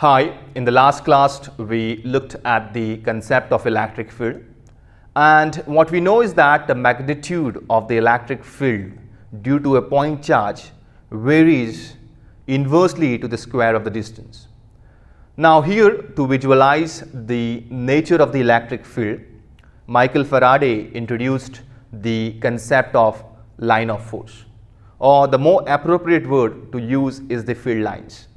Hi, in the last class we looked at the concept of electric field, and what we know is that the magnitude of the electric field due to a point charge varies inversely to the square of the distance. Now here, to visualize the nature of the electric field, Michael Faraday introduced the concept of line of force, or the more appropriate word to use is the field lines.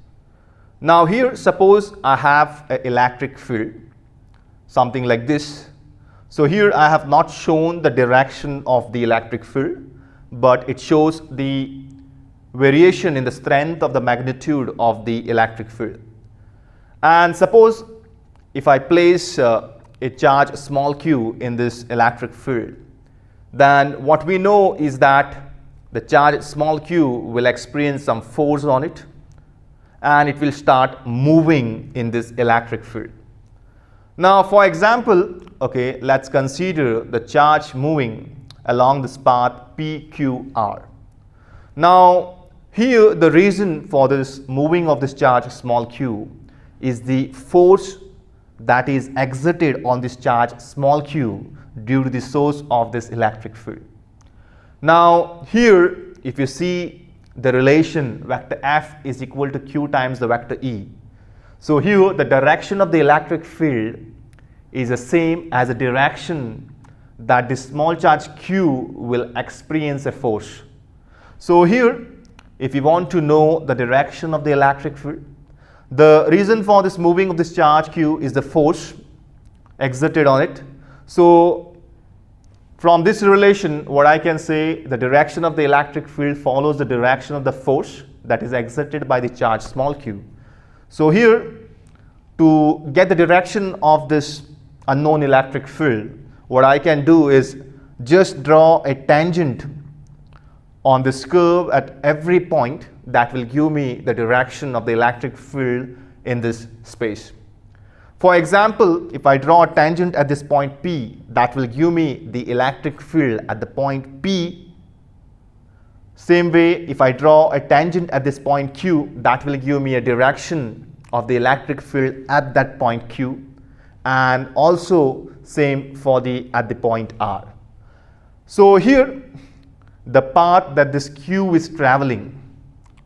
Now here, suppose I have an electric field, something like this. So here I have not shown the direction of the electric field, but it shows the variation in the strength of the magnitude of the electric field. And suppose if I place a charge small q in this electric field, then what we know is that the charge small q will experience some force on it, and it will start moving in this electric field. Now for example, okay, let's consider the charge moving along this path PQR. Now here the reason for this moving of this charge small q is the force that is exerted on this charge small q due to the source of this electric field. Now here, if you see the relation vector F is equal to q times the vector E. So here the direction of the electric field is the same as the direction that the small charge q will experience a force. So here, if you want to know the direction of the electric field, the reason for this moving of this charge q is the force exerted on it. So from this relation, what I can say, the direction of the electric field follows the direction of the force that is exerted by the charge small q. So here, to get the direction of this unknown electric field, what I can do is just draw a tangent on this curve at every point that will give me the direction of the electric field in this space. For example, if I draw a tangent at this point P, that will give me the electric field at the point P. Same way, if I draw a tangent at this point Q, that will give me a direction of the electric field at that point Q, and also same for at the point R. So here, the path that this Q is traveling,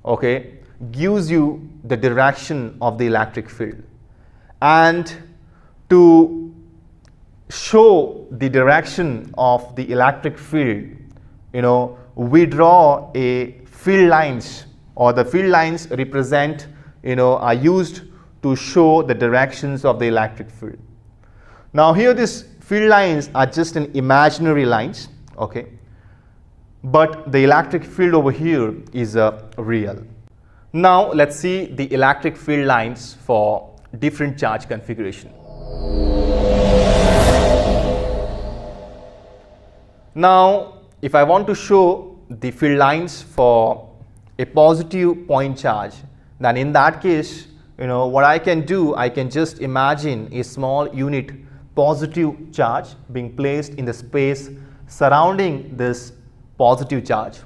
okay, gives you the direction of the electric field. And to show the direction of the electric field, we draw a field lines, or the field lines represent, are used to show the directions of the electric field. Now here these field lines are just an imaginary lines, okay, but the electric field over here is real. Now let's see the electric field lines for different charge configuration. Now if I want to show the field lines for a positive point charge, then in that case, what I can do, I can just imagine a small unit positive charge being placed in the space surrounding this positive charge.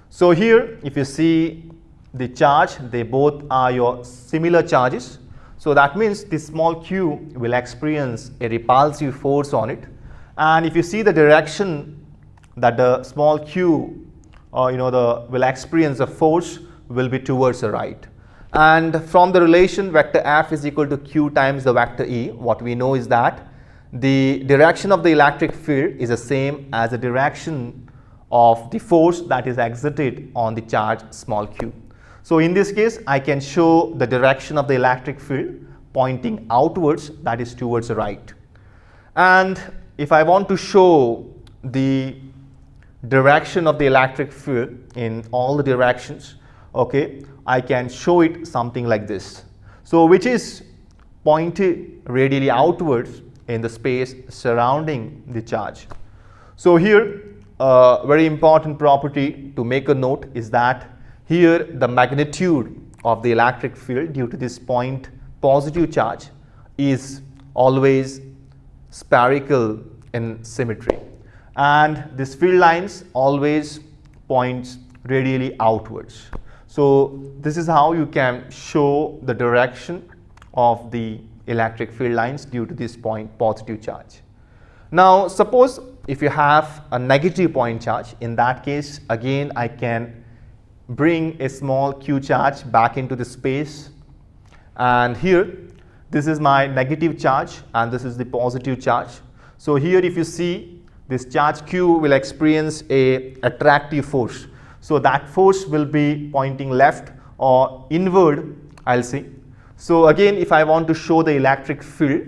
So here, if you see the charge, they both are your similar charges. So that means this small q will experience a repulsive force on it. And if you see the direction that the small q will experience a force will be towards the right. And from the relation vector F is equal to q times the vector E, what we know is that the direction of the electric field is the same as the direction of the force that is exerted on the charge small q. So in this case, I can show the direction of the electric field pointing outwards, that is towards the right. And if I want to show the direction of the electric field in all the directions, okay, I can show it something like this. So which is pointed radially outwards in the space surrounding the charge. So here, a very important property to make a note is that here the magnitude of the electric field due to this point positive charge is always spherical in symmetry, and this field lines always points radially outwards. So this is how you can show the direction of the electric field lines due to this point positive charge. Now suppose if you have a negative point charge, in that case again I can bring a small q charge back into the space, and here this is my negative charge and this is the positive charge. So here if you see, this charge q will experience a attractive force. So that force will be pointing left or inward, I'll say. So again, if I want to show the electric field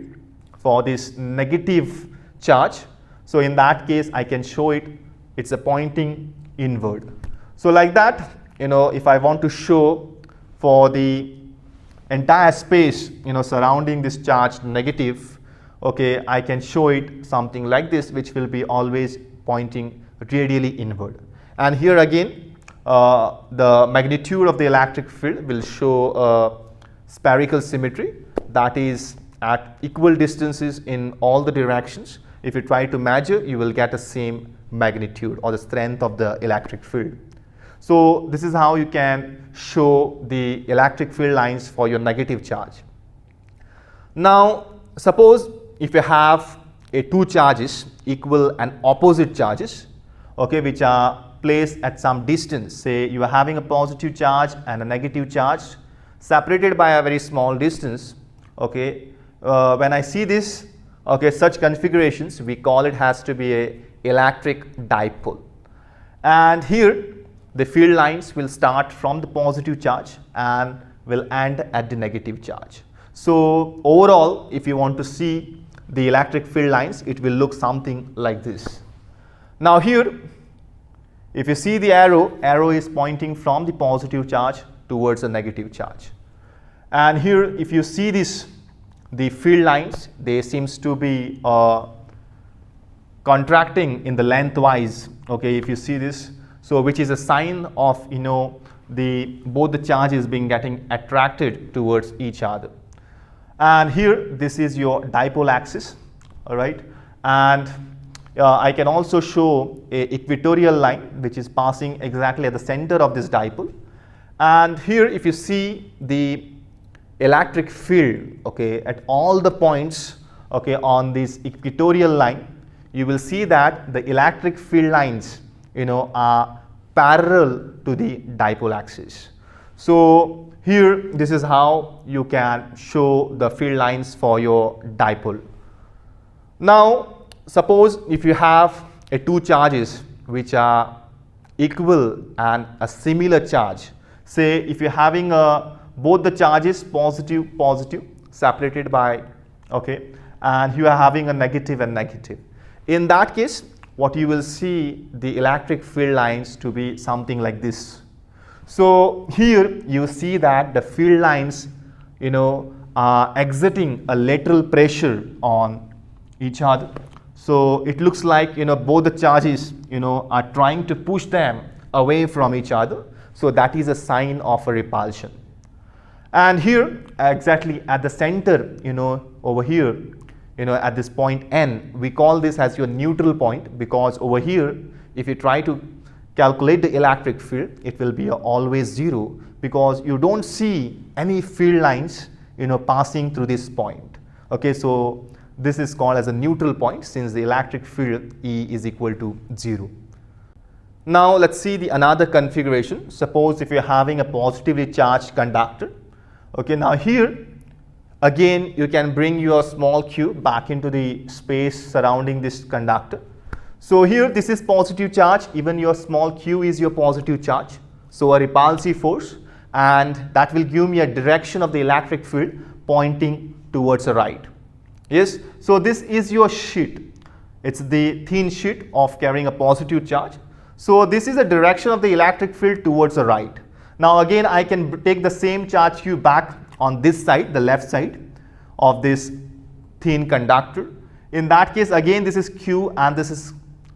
for this negative charge, so in that case I can show it's a pointing inward. So like that, if I want to show for the entire space surrounding this charge negative, okay, I can show it something like this, which will be always pointing radially inward. And here again the magnitude of the electric field will show a spherical symmetry, that is at equal distances in all the directions. If you try to measure, you will get the same magnitude or the strength of the electric field. So this is how you can show the electric field lines for your negative charge. Now suppose if you have two charges, equal and opposite charges, okay, which are placed at some distance. Say you are having a positive charge and a negative charge separated by a very small distance, okay. When I see this, okay, such configurations, we call it has to be a electric dipole. And here the field lines will start from the positive charge and will end at the negative charge. So overall, if you want to see the electric field lines, it will look something like this. Now here, if you see the arrow is pointing from the positive charge towards the negative charge. And here if you see this, the field lines, they seems to be contracting in the lengthwise, okay, if you see this, so which is a sign of both the charges getting attracted towards each other. And here this is your dipole axis, all right, and I can also show a equatorial line which is passing exactly at the center of this dipole. And here if you see the electric field, okay, at all the points, okay, on this equatorial line, you will see that the electric field lines are parallel to the dipole axis. So here this is how you can show the field lines for your dipole. Now suppose if you have two charges which are equal and a similar charge, say if you're having both the charges positive separated by, okay, and you are having a negative and negative. In that case, what you will see the electric field lines to be something like this. So here you see that the field lines are exerting a lateral pressure on each other. So it looks like both the charges are trying to push them away from each other. So that is a sign of a repulsion. And here exactly at the center, over here, at this point N, we call this as your neutral point, because over here if you try to calculate the electric field, it will be always 0, because you don't see any field lines passing through this point. Okay, so this is called as a neutral point since the electric field E is equal to 0. Now let's see another configuration. Suppose if you're having a positively charged conductor, okay, now here again you can bring your small q back into the space surrounding this conductor. So here this is positive charge, even your small q is your positive charge, so a repulsive force, and that will give me a direction of the electric field pointing towards the right. Yes, so this is your sheet, it's the thin sheet of carrying a positive charge. So this is the direction of the electric field towards the right. Now again I can take the same charge q back on this side, the left side of this thin conductor. In that case again this is q and this is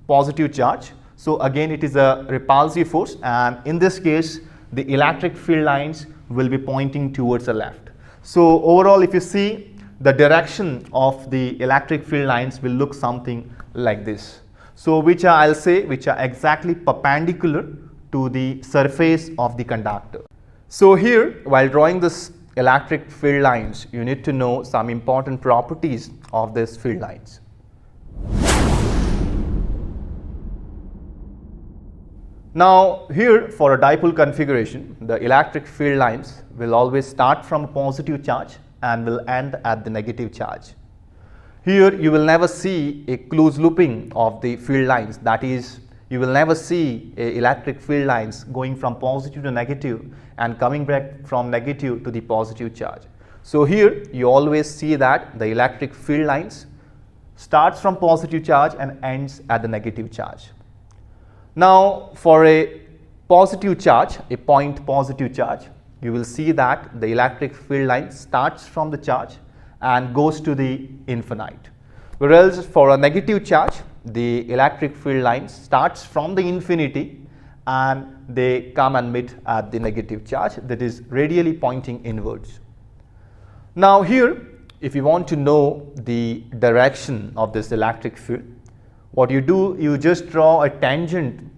positive charge. So again it is a repulsive force, and in this case the electric field lines will be pointing towards the left. So overall if you see, the direction of the electric field lines will look something like this. So which are, I'll say, which are exactly perpendicular to the surface of the conductor. So here while drawing this electric field lines, you need to know some important properties of these field lines. Now here, for a dipole configuration, the electric field lines will always start from a positive charge and will end at the negative charge. Here you will never see a closed looping of the field lines, that is, you will never see electric field lines going from positive to negative and coming back from negative to the positive charge. So here you always see that the electric field lines starts from positive charge and ends at the negative charge. Now for a positive charge, a point positive charge, you will see that the electric field line starts from the charge and goes to the infinite. Whereas for a negative charge, the electric field line starts from the infinity and they come and meet at the negative charge, that is radially pointing inwards. Now here, if you want to know the direction of this electric field, what you do, you just draw a tangent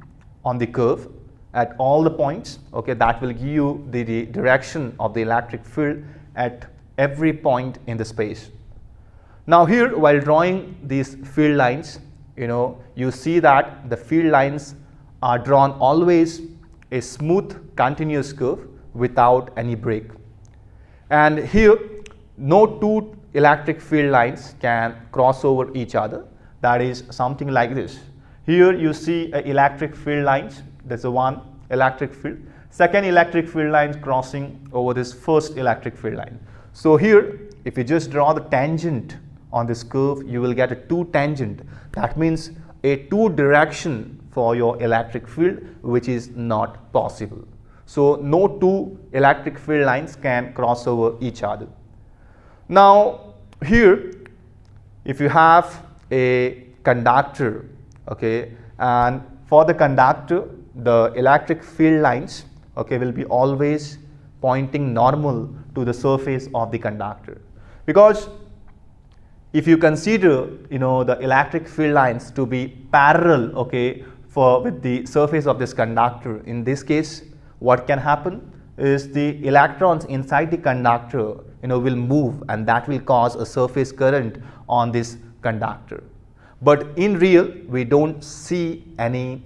on the curve at all the points, okay, that will give you the direction of the electric field at every point in the space. Now here, while drawing these field lines, you see that the field lines are drawn always a smooth continuous curve without any break. And here, no two electric field lines can cross over each other. That is something like this. Here you see electric field lines, that's the one electric field, second electric field line crossing over this first electric field line. So here, if you just draw the tangent on this curve, you will get a two tangent. That means a two direction for your electric field, which is not possible. So no two electric field lines can cross over each other. Now here, if you have a conductor, okay, and for the conductor, the electric field lines, okay, will be always pointing normal to the surface of the conductor. Because if you consider, the electric field lines to be parallel, okay, with the surface of this conductor, in this case, what can happen is the electrons inside the conductor, will move, and that will cause a surface current on this conductor. But in real, we don't see any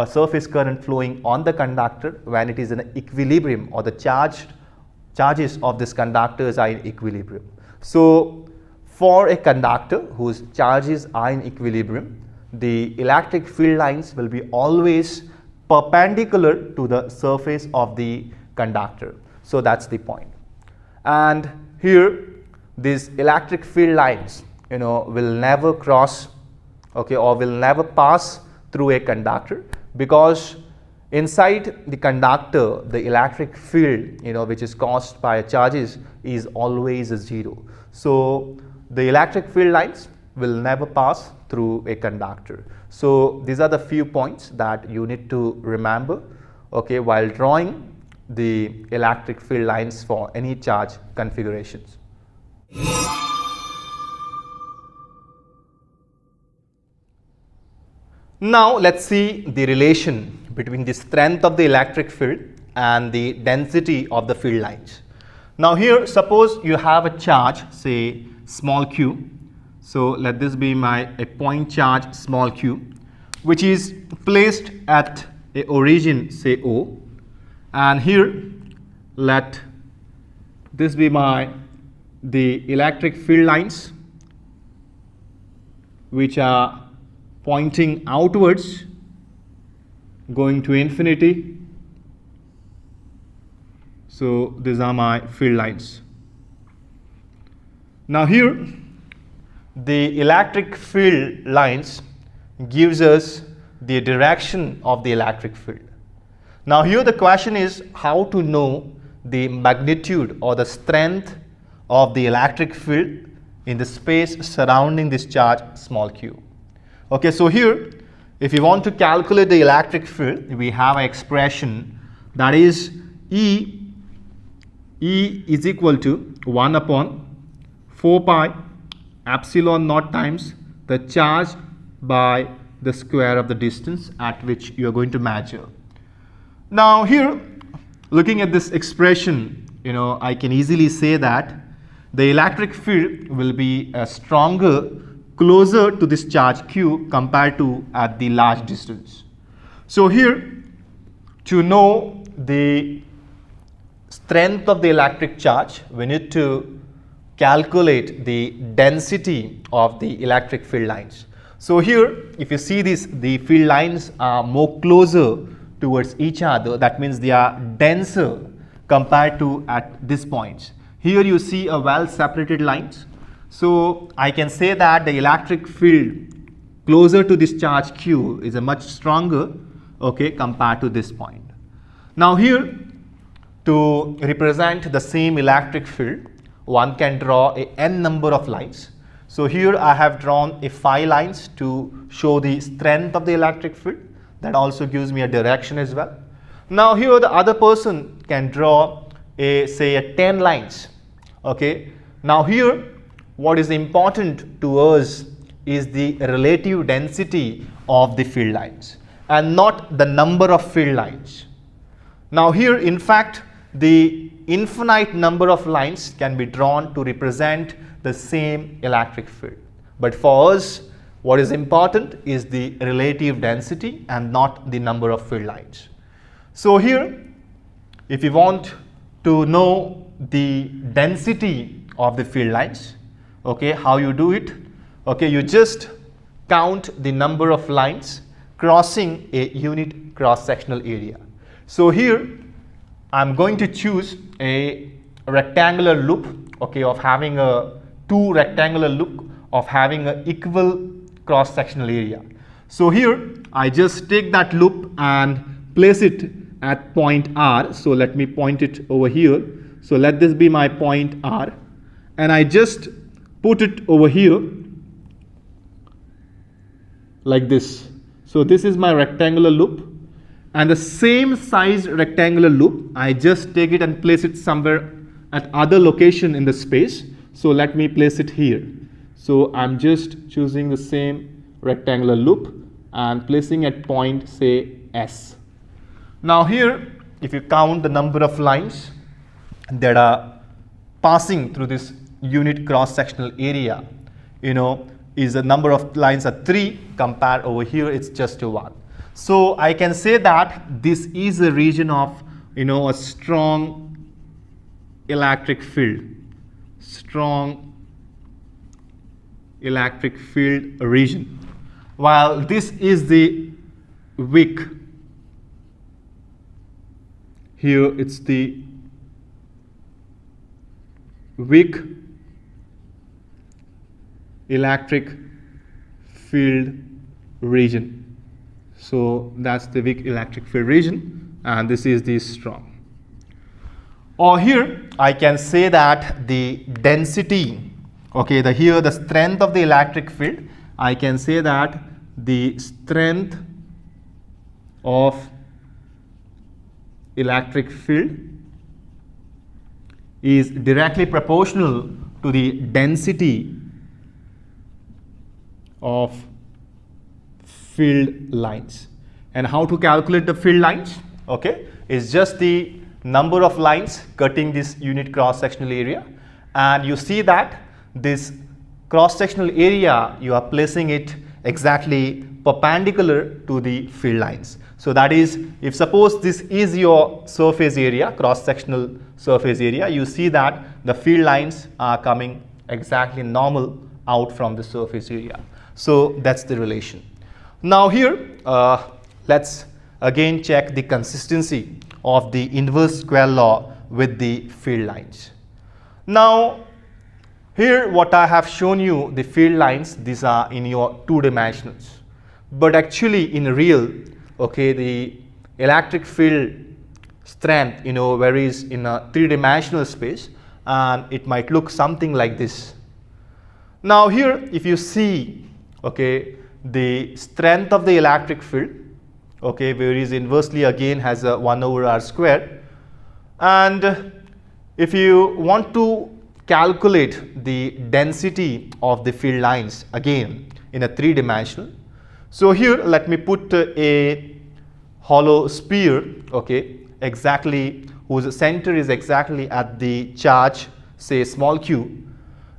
surface current flowing on the conductor when it is in equilibrium, or the charges of this conductors are in equilibrium. So for a conductor whose charges are in equilibrium, the electric field lines will be always perpendicular to the surface of the conductor. So that's the point. And here, these electric field lines, will never cross, okay, or will never pass through a conductor, because inside the conductor, the electric field, which is caused by charges, is always a zero. So the electric field lines will never pass through a conductor. So these are the few points that you need to remember, okay, while drawing the electric field lines for any charge configurations. Now let's see the relation between the strength of the electric field and the density of the field lines. Now here, suppose you have a charge, say small q. So let this be a point charge small q, which is placed at a origin, say O. And here, let this be the electric field lines, which are pointing outwards, going to infinity. So these are my field lines. Now here, the electric field lines gives us the direction of the electric field. Now here the question is how to know the magnitude or the strength of the electric field in the space surrounding this charge small q. Okay, so here, if you want to calculate the electric field, we have an expression that is E is equal to 1 upon 4 pi epsilon naught times the charge by the square of the distance at which you are going to measure. Now here, looking at this expression, I can easily say that the electric field will be stronger closer to this charge q compared to at the large distance. So here, to know the strength of the electric charge, we need to calculate the density of the electric field lines. So here, if you see this, the field lines are more closer towards each other. That means they are denser compared to at this point. Here you see a well separated lines. So I can say that the electric field closer to this charge q is a much stronger, compared to this point. Now here, to represent the same electric field, one can draw a n number of lines. So here I have drawn a 5 lines to show the strength of the electric field. That also gives me a direction as well. Now here the other person can draw say 10 lines. Now here what is important to us is the relative density of the field lines and not the number of field lines. Now here, in fact, the infinite number of lines can be drawn to represent the same electric field. But for us, what is important is the relative density and not the number of field lines. So here, if you want to know the density of the field lines, how you do it? You just count the number of lines crossing a unit cross-sectional area. So here, I'm going to choose a rectangular loop, of having a 2 rectangular loop of having an equal cross-sectional area. So here, I just take that loop and place it at point R. So let me point it over here. So let this be my point R. And I just put it over here like this. So this is my rectangular loop. And the same size rectangular loop, I just take it and place it somewhere at other location in the space. So let me place it here. So I'm just choosing the same rectangular loop and placing at point, say, S. Now here, if you count the number of lines that are passing through this unit cross-sectional area, is the number of lines are 3, compared over here it's just 1. So I can say that this is a region of, a strong electric field, strong electric field region, while this is the weak. Here it's the weak electric field region. So that's the weak electric field region, and this is the strong. Or here I can say that the density, here the strength of the electric field, I can say that the strength of electric field is directly proportional to the density of field lines. And how to calculate the field lines? It's just the number of lines cutting this unit cross-sectional area, and you see that this cross-sectional area, you are placing it exactly perpendicular to the field lines. So that is, if suppose this is your surface area, cross-sectional surface area, you see that the field lines are coming exactly normal out from the surface area. So that's the relation. Now here, let's again check the consistency of the inverse square law with the field lines. Now here what I have shown you, the field lines, these are in your 2 dimensions. But actually in real, the electric field strength, varies in a 3-dimensional space, and it might look something like this. Now here, if you see, the strength of the electric field, varies inversely, again has a 1 over r squared. And if you want to calculate the density of the field lines again in a 3-dimensional, so here let me put a hollow sphere, exactly whose center is exactly at the charge, say small q.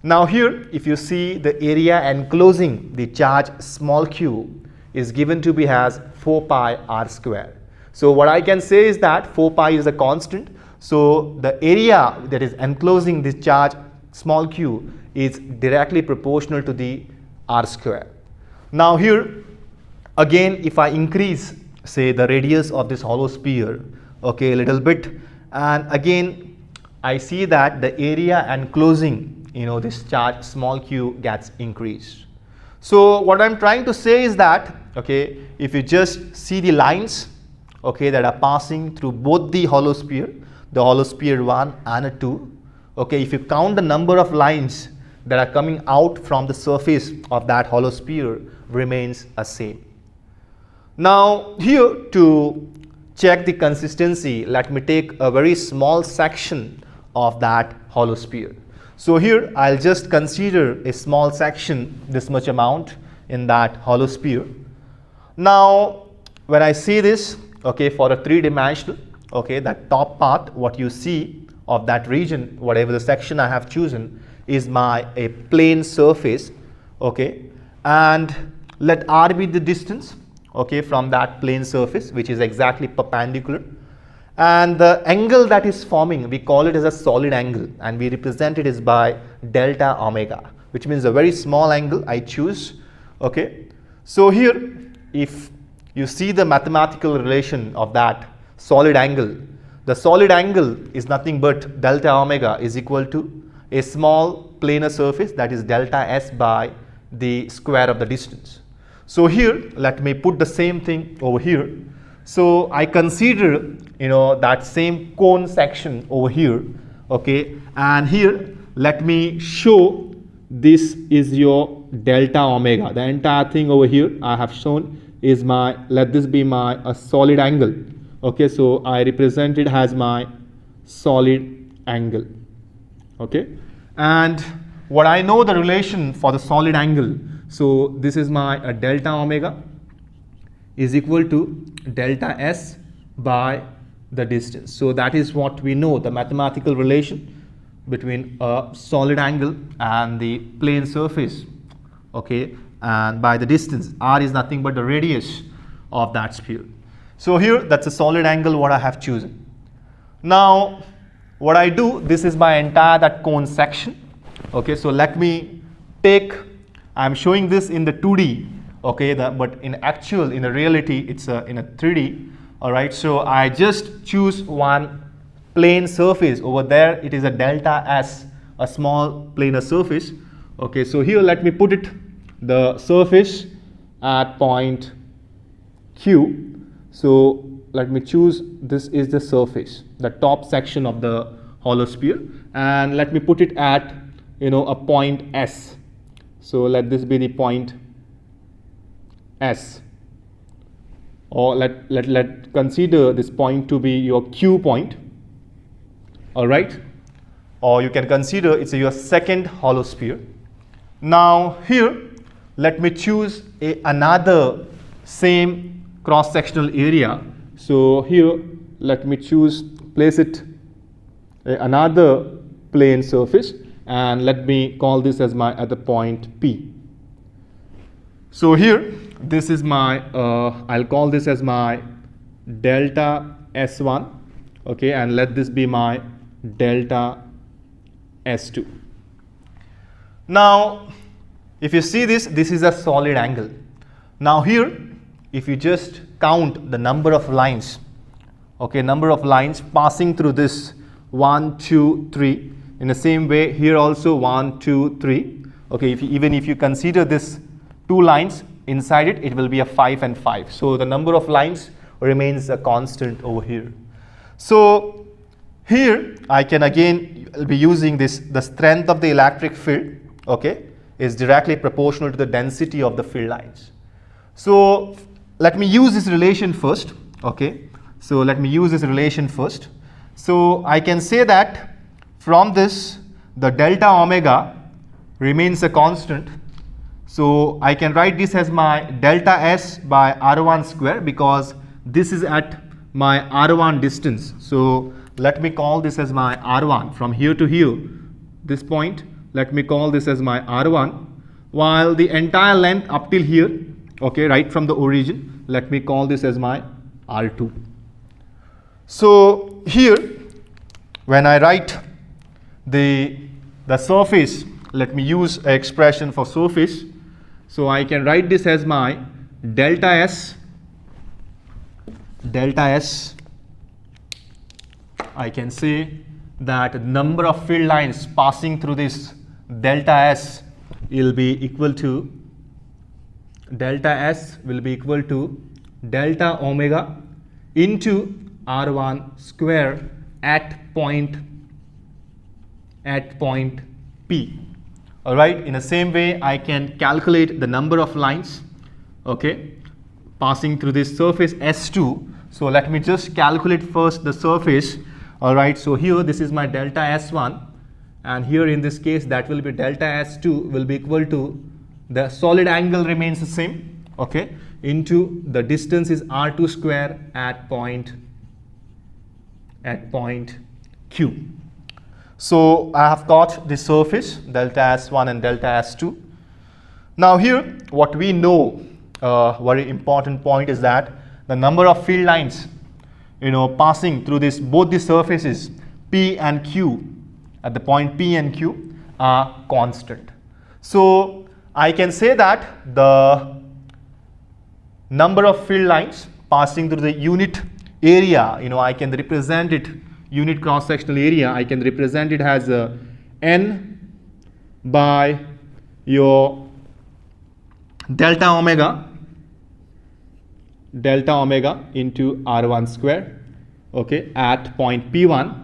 Now here, if you see the area enclosing the charge small q is given to be as 4 pi r square. So what I can say is that 4 pi is a constant. So the area that is enclosing this charge small q is directly proportional to the r square. Now here, again, if I increase, say, the radius of this hollow sphere, okay, a little bit, and again, I see that the area enclosing, this charge small q gets increased. So what I'm trying to say is that, okay, if you just see the lines, okay, that are passing through both the hollow sphere 1 and 2, okay, if you count the number of lines that are coming out from the surface of that hollow sphere remains the same. Now here, to check the consistency, let me take a very small section of that hollow sphere. So here I'll just consider a small section, this much amount in that hollow sphere. Now when I see this, okay, for a 3-dimensional, okay, that top part, what you see of that region, whatever the section I have chosen, is a plane surface, okay, and let r be the distance, okay, from that plane surface, which is exactly perpendicular, and the angle that is forming, we call it as a solid angle, and we represent it as by delta omega, which means a very small angle I choose, okay. So here, if you see the mathematical relation of that solid angle, the solid angle is nothing but delta omega is equal to a small planar surface, that is delta s by the square of the distance. So here, let me put the same thing over here. So I consider, that same cone section over here, okay, and here let me show this is your delta omega. The entire thing over here I have shown is let this be a solid angle, okay. So I represent it as my solid angle, okay. And what I know the relation for the solid angle, so this is my delta omega is equal to delta s by the distance. So that is what we know, the mathematical relation between a solid angle and the plane surface, okay, and by the distance. R is nothing but the radius of that sphere. So here, that's a solid angle what I have chosen. Now what I do, this is my entire that cone section, okay. So let me take, I'm showing this in the 2D, okay, but in the reality it's in a 3D, all right. So I just choose one plane surface over there, it is a delta s, a small planar surface, okay. So here let me put it, the surface at point Q. So let me choose, this is the surface, the top section of the hollow sphere, and let me put it at a point S. So let this be the point S, or let consider this point to be your Q point, all right, or you can consider it's your second hollow sphere. Now here let me choose another same cross-sectional area. So here let me place it another plane surface, and let me call this as my at the point P. So here this is my I'll call this as my delta S1, okay, and let this be my delta S2. Now if you see this is a solid angle. Now here, if you just count the number of lines, okay, number of lines passing through this 1, 2, 3, in the same way here also 1, 2, 3, okay, even if you consider this 2 lines inside it, it will be a 5 and 5. So the number of lines remains a constant over here. So here I can again be using this, the strength of the electric field, okay, is directly proportional to the density of the field lines. So let me use this relation first, okay. So let me use this relation first. So I can say that from this the delta omega remains a constant. So I can write this as my delta S by R1 square, because this is at my R1 distance. So let me call this as my R1 from here to here, this point, let me call this as my R1, while the entire length up till here, okay, right from the origin, let me call this as my R2. So here, when I write the surface, let me use an expression for surface. So I can write this as my delta S. I can say that the number of field lines passing through this delta S will be equal to delta omega into R1 square at point P. All right, in the same way I can calculate the number of lines, okay, passing through this surface S2. So let me just calculate first the surface. All right, so here this is my delta S1, and here in this case that will be delta S2 will be equal to, the solid angle remains the same, okay, into the distance is R2 square at point Q. So I have got the surface delta S1 and delta S2. Now here what we know, very important point, is that the number of field lines, passing through this both the surfaces P and Q at the point P and Q are constant. So I can say that the number of field lines passing through the unit area, I can represent it, unit cross-sectional area, I can represent it as N by your delta omega into R1 square, okay, at point P1,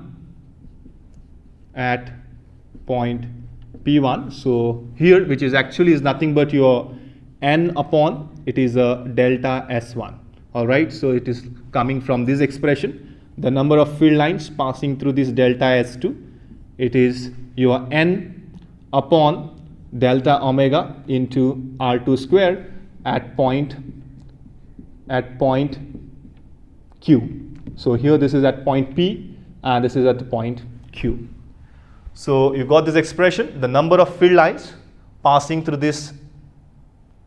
So here, which is actually is nothing but your N upon, it is a delta S1. All right, so it is coming from this expression, the number of field lines passing through this delta S2, it is your N upon delta omega into R2 square at point Q. So here this is at point P and this is at the point Q. So you got this expression, the number of field lines passing through this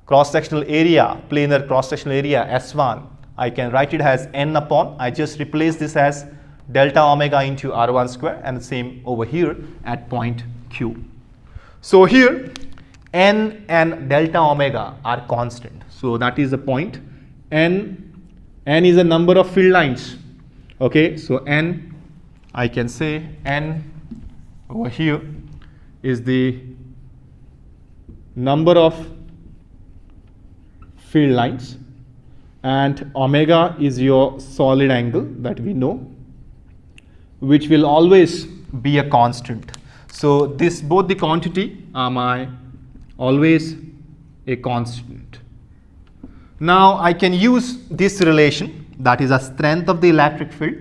cross-sectional area, planar cross-sectional area S1, I can write it as N upon, I just replace this as delta omega into R1 square, and the same over here at point Q. So here N and delta omega are constant. So that is the point. N is a number of field lines. Okay, so N, I can say N over here is the number of field lines, and omega is your solid angle that we know, which will always be a constant. So this, both the quantity are always a constant. Now I can use this relation, that is, a strength of the electric field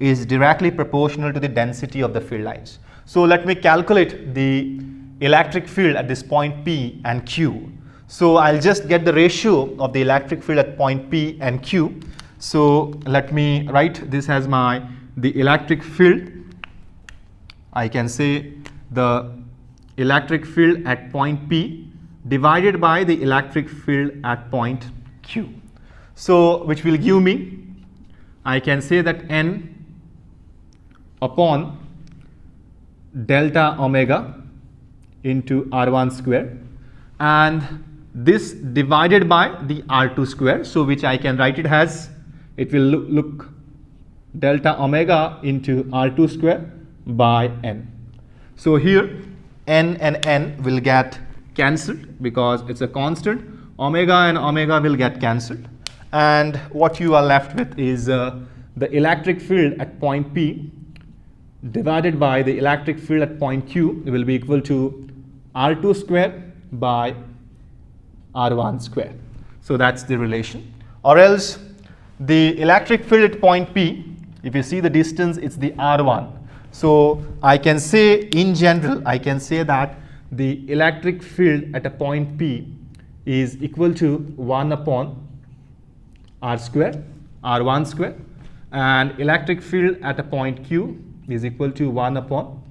is directly proportional to the density of the field lines. So let me calculate the electric field at this point P and Q. So I'll just get the ratio of the electric field at point P and Q. So let me write this as the electric field. I can say the electric field at point P divided by the electric field at point Q. So which will give me, I can say that N upon delta omega into R1 square, and this divided by the R2 square, so which I can write it as, it will look delta omega into R2 square by N. So here N and N will get cancelled because it's a constant, omega and omega will get cancelled, and what you are left with is the electric field at point P divided by the electric field at point Q will be equal to R2 square by R1 square. So that's the relation. Or else the electric field at point P, if you see the distance, it's the R1. So I can say, in general, I can say that the electric field at a point P is equal to 1 upon R square, R1 square, and electric field at a point Q is equal to 1 upon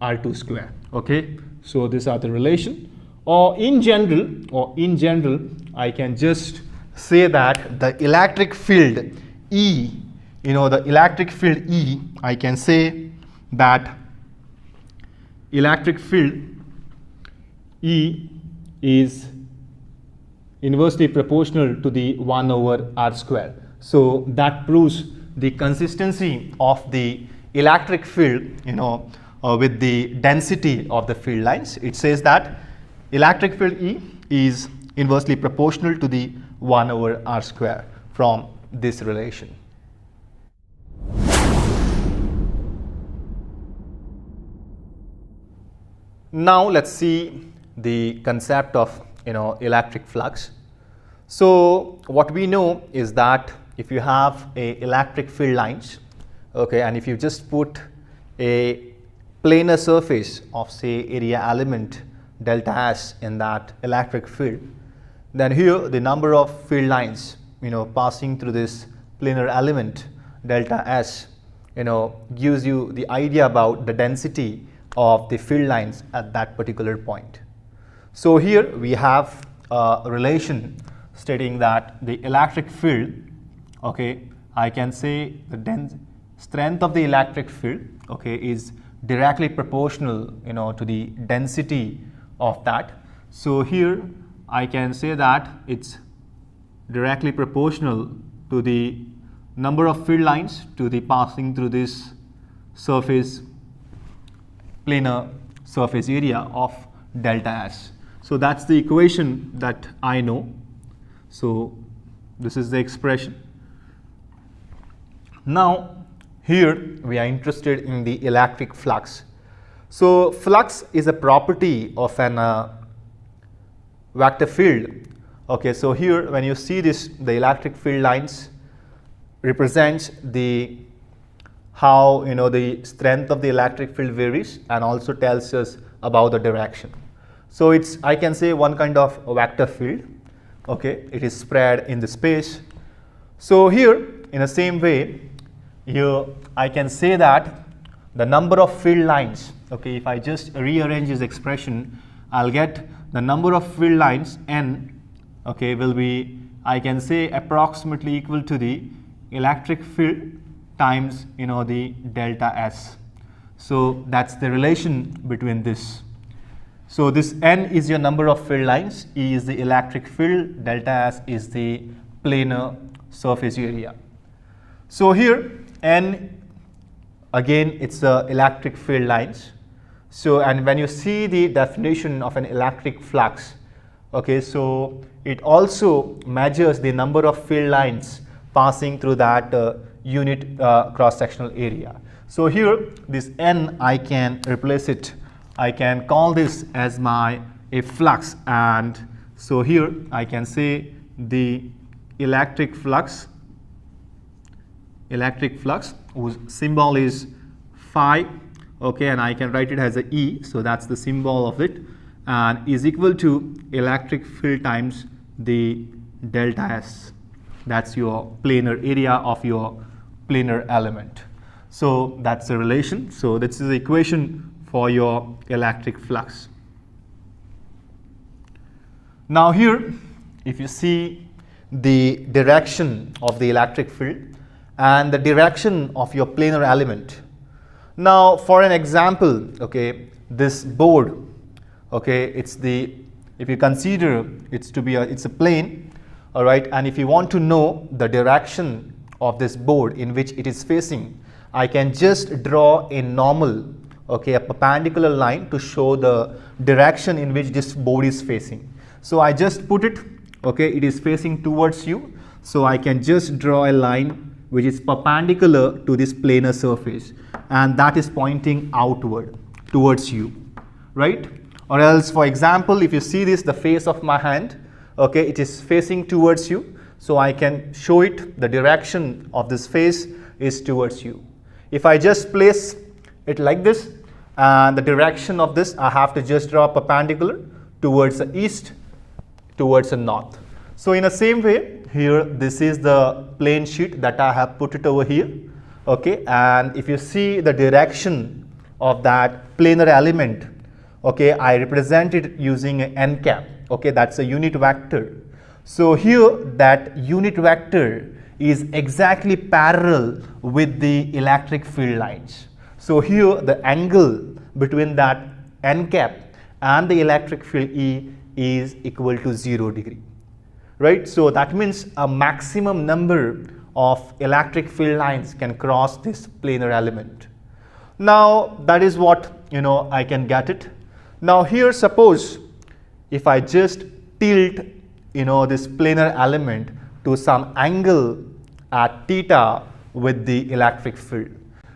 R2 square. Okay, so these are the relation. Or in general, I can just say that the electric field E, the electric field E, I can say that electric field E is inversely proportional to the 1 over R square. So that proves the consistency of the electric field, with the density of the field lines. It says that electric field E is inversely proportional to the 1 over R square from this relation. Now let's see the concept of electric flux. So what we know is that if you have a electric field lines, okay, and if you just put a planar surface of say area element delta S in that electric field, then here the number of field lines passing through this planar element delta S gives you the idea about the density of the field lines at that particular point. So here we have a relation stating that the electric field, okay, I can say the strength of the electric field, okay, is directly proportional to the density of that. So here I can say that it's directly proportional to the number of field lines to the passing through this surface, planar surface area of delta S. So that's the equation that I know. So this is the expression. Now here we are interested in the electric flux. So flux is a property of an vector field. Okay, so here when you see this, the electric field lines represents the how the strength of the electric field varies and also tells us about the direction. So it's, I can say, one kind of a vector field. Okay, it is spread in the space. So here in the same way, here I can say that the number of field lines, okay, if I just rearrange this expression, I'll get the number of field lines n, okay, will be, I can say, approximately equal to the electric field times the delta S. So that's the relation between this. So this n is your number of field lines, E is the electric field, delta S is the planar surface area. So here n, again it's the electric field lines. So and when you see the definition of an electric flux, okay, so it also measures the number of field lines passing through that unit cross-sectional area. So here this n, I can replace it, I can call this as a flux, and so here I can say the electric flux whose symbol is phi, okay, and I can write it as a E, so that's the symbol of it, and is equal to electric field times the delta S. That's your planar area of your planar element. So that's the relation. So this is the equation for your electric flux. Now here, if you see the direction of the electric field and the direction of your planar element. Now for an example, okay, this board, okay, it's the, if you consider it's to be it's a plane, all right, and if you want to know the direction of this board in which it is facing, I can just draw a normal, okay, a perpendicular line to show the direction in which this board is facing. So I just put it, okay, it is facing towards you, so I can just draw a line which is perpendicular to this planar surface, and that is pointing outward towards you, right? Or else, for example, if you see this, the face of my hand, okay, it is facing towards you, so I can show it, the direction of this face is towards you. If I just place it like this, and the direction of this, I have to just draw perpendicular towards the east, towards the north. So in the same way, here this is the plane sheet that I have put it over here, okay, and if you see the direction of that planar element, okay, I represent it using an n cap, okay, that's a unit vector. So here that unit vector is exactly parallel with the electric field lines. So here the angle between that n cap and the electric field E is equal to 0 degree, right? So that means a maximum number of electric field lines can cross this planar element. Now that is what, you know, I can get it. Now here suppose if I just tilt, you know, this planar element to some angle at theta with the electric field.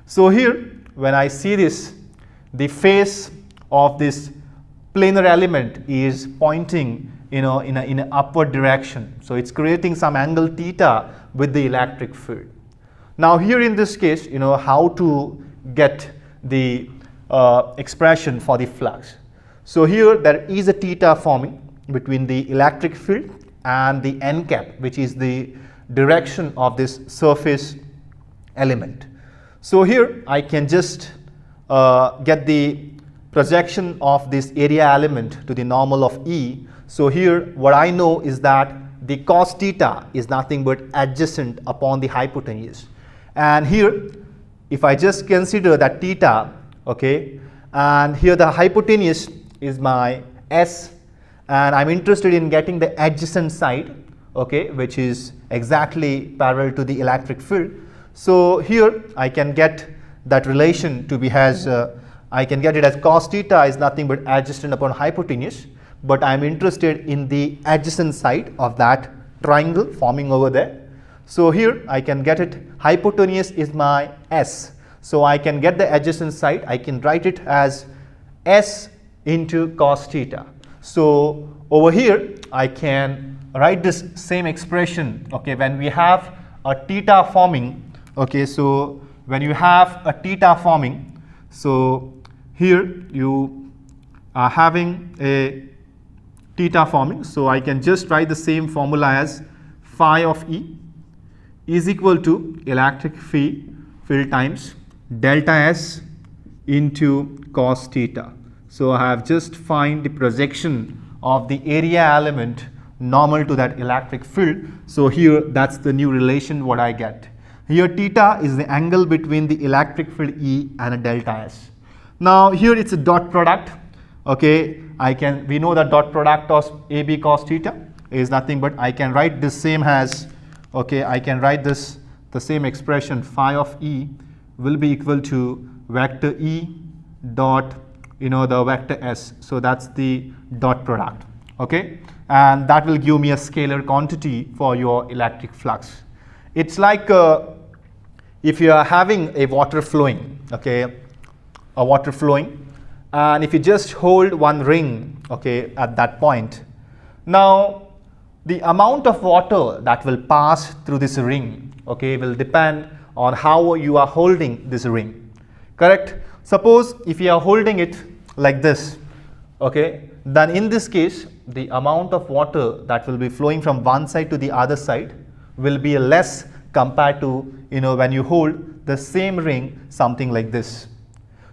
So here when I see this, the face of this planar element is pointing, you know, in an upward direction. So it's creating some angle theta with the electric field. Now here in this case, you know, how to get the expression for the flux. So here there is a theta forming between the electric field and the n cap, which is the direction of this surface element. So here I can just get the projection of this area element to the normal of E. So here what I know is that the cos theta is nothing but adjacent upon the hypotenuse. And here if I just consider that theta, okay, and here the hypotenuse is my S, and I'm interested in getting the adjacent side, okay, which is exactly parallel to the electric field. So here I can get that relation to be as I can get it as cos theta is nothing but adjacent upon hypotenuse, but I am interested in the adjacent side of that triangle forming over there. So here I can get it, hypotenuse is my S. So I can get the adjacent side, I can write it as S into cos theta. So over here I can write this same expression, okay, when we have a theta forming, okay, so when you have a theta forming, so here you are having a theta forming, so I can just write the same formula as phi of E is equal to electric field times delta S into cos theta. So I have just find the projection of the area element normal to that electric field. So here that's the new relation what I get. Here theta is the angle between the electric field E and a delta S. Now here it's a dot product, okay, we know that dot product of AB cos theta is nothing but I can write this same as, okay, I can write this the same expression phi of E will be equal to vector E dot, you know, the vector S. So that's the dot product, okay, and that will give me a scalar quantity for your electric flux. It's like if you are having a water flowing, okay, a water flowing, and if you just hold one ring, okay, at that point, now the amount of water that will pass through this ring, okay, will depend on how you are holding this ring, correct? Suppose if you are holding it like this, okay, then in this case the amount of water that will be flowing from one side to the other side will be less compared to, you know, when you hold the same ring something like this.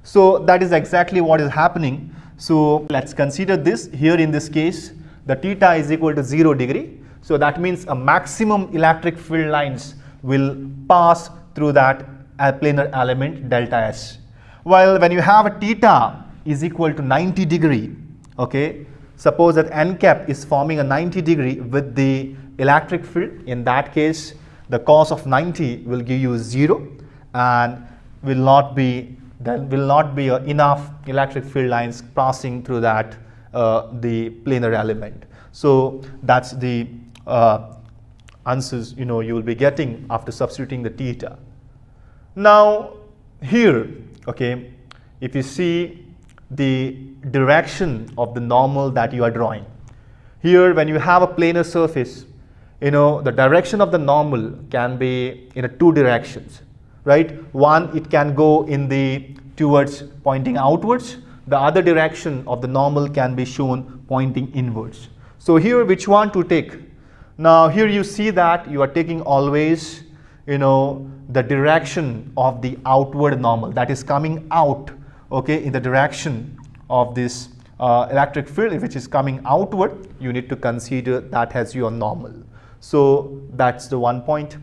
So that is exactly what is happening. So let's consider this here in this case the theta is equal to 0 degree. So that means a maximum electric field lines will pass through that planar element delta S. While when you have a theta is equal to 90 degree, okay, suppose that n cap is forming a 90 degree with the electric field, in that case the cos of 90 will give you 0 and will not be enough electric field lines passing through that the planar element. So that's the answers, you know, you will be getting after substituting the theta. Now here, okay, if you see the direction of the normal that you are drawing, here when you have a planar surface, you know, the direction of the normal can be in two directions, right? One, it can go in the towards pointing outwards. The other direction of the normal can be shown pointing inwards. So here which one to take? Now here you see that you are taking always, the direction of the outward normal, that is coming out, okay, in the direction of this electric field which is coming outward, you need to consider that as your normal. So that's the one point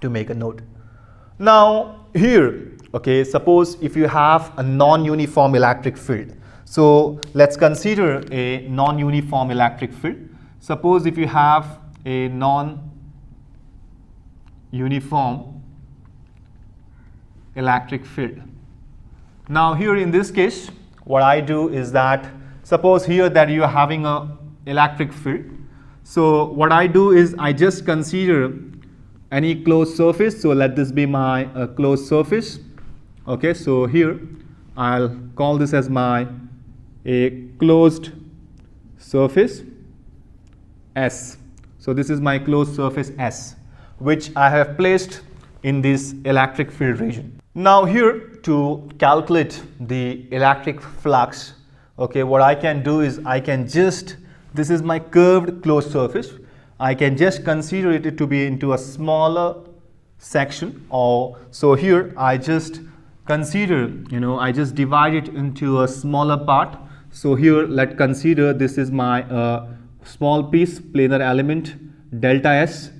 to make a note. Now here, okay, suppose if you have a non-uniform electric field. So let's consider a non-uniform electric field. Suppose if you have a non-uniform electric field. Now here in this case, what I do is that, suppose here that you are having a electric field. So what I do is I just consider any closed surface. So let this be my closed surface. Okay, so here I'll call this as my a closed surface S. So this is my closed surface S, which I have placed in this electric field region. Now here, to calculate the electric flux, okay, what I can do is I can just, this is my curved closed surface, I can just consider it to be into a smaller section, or so here I just consider, I just divide it into a smaller part. So here let's consider this is my small piece planar element delta S.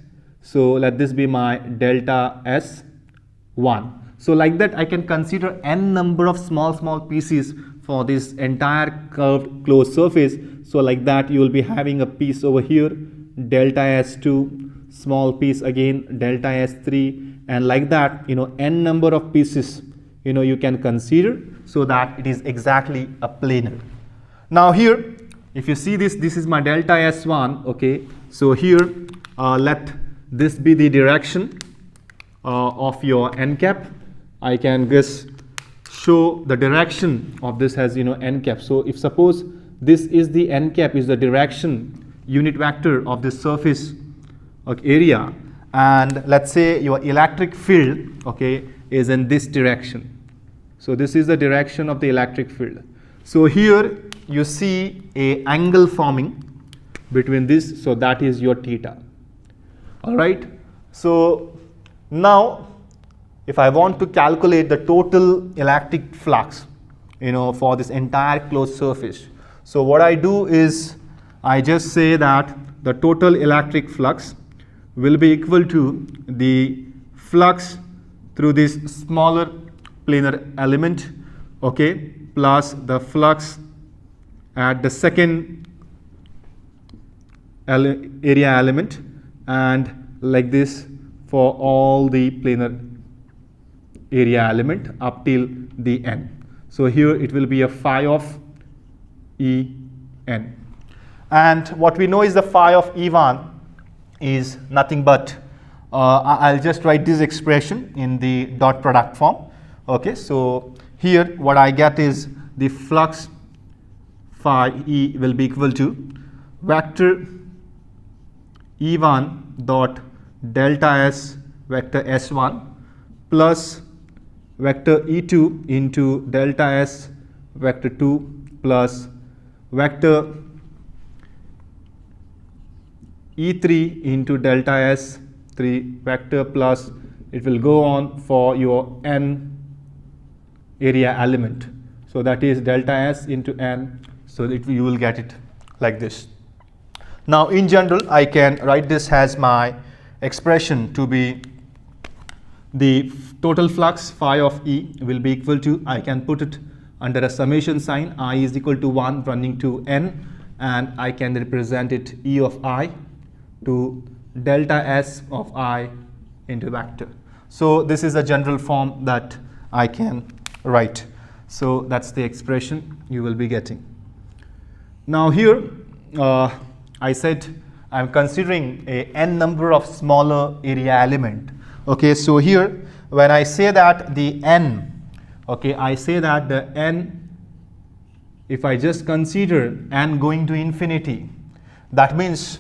So let this be my delta S1. So like that I can consider n number of small pieces for this entire curved closed surface. So like that you will be having a piece over here delta S2, small piece again delta S3, and like that n number of pieces you can consider, so that it is exactly a planar. Now here if you see this is my delta S1, okay, so here let this be the direction of your n cap. I can just show the direction of this as n cap. So if suppose this is the n cap, is the direction unit vector of this surface area, and let's say your electric field, okay, is in this direction. So this is the direction of the electric field. So here you see a angle forming between this, so that is your theta. All right, so now if I want to calculate the total electric flux for this entire closed surface, so what I do is I just say that the total electric flux will be equal to the flux through this smaller planar element, okay, plus the flux at the second area element, and like this for all the planar area element up till the n. So here it will be a phi of En. And what we know is the phi of E1 is nothing but, I'll just write this expression in the dot product form. Okay, so here what I get is the flux phi E will be equal to vector E1 dot delta S vector S1 plus vector E2 into delta S vector 2 plus vector E3 into delta S3 vector, plus it will go on for your n area element. So that is delta S into n, so that you will get it like this. Now in general I can write this as my expression to be the total flux phi of E will be equal to, I can put it under a summation sign, I is equal to 1 running to n, and I can represent it E of I to delta S of I into vector. So this is a general form that I can write. So that's the expression you will be getting. Now here I said I'm considering a n number of smaller area element. Okay, so here when I say that the n, okay, I say that the n, if I just consider n going to infinity, that means